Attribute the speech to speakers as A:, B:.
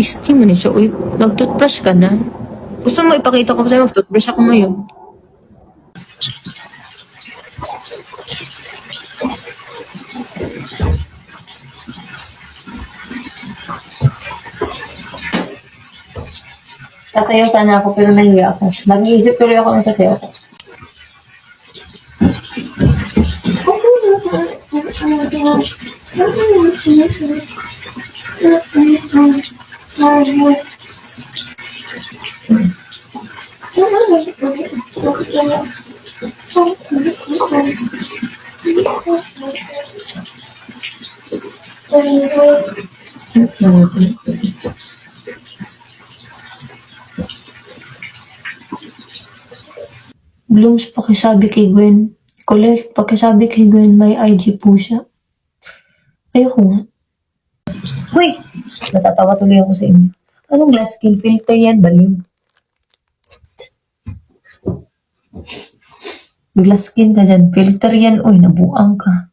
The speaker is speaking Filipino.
A: Pisti mo na siya. Uy, nag-toothbrush ka na. Gusto mo ipakita ko sa'yo, mag-toothbrush ako ngayon. Sasayaw sana ako pero nahiya ako. Nag-iisip tuloy ako ng sasayaw ko. Blooms, pakisabi kay Gwen. Colette, pakisabi kay Gwen may IG po siya. Ayoko nga. Uy! Natatawa tuloy ako sa inyo. Anong glass skin filter yan, baliw? Glass skin ka dyan. Filter yan. Uy, nabuang ka.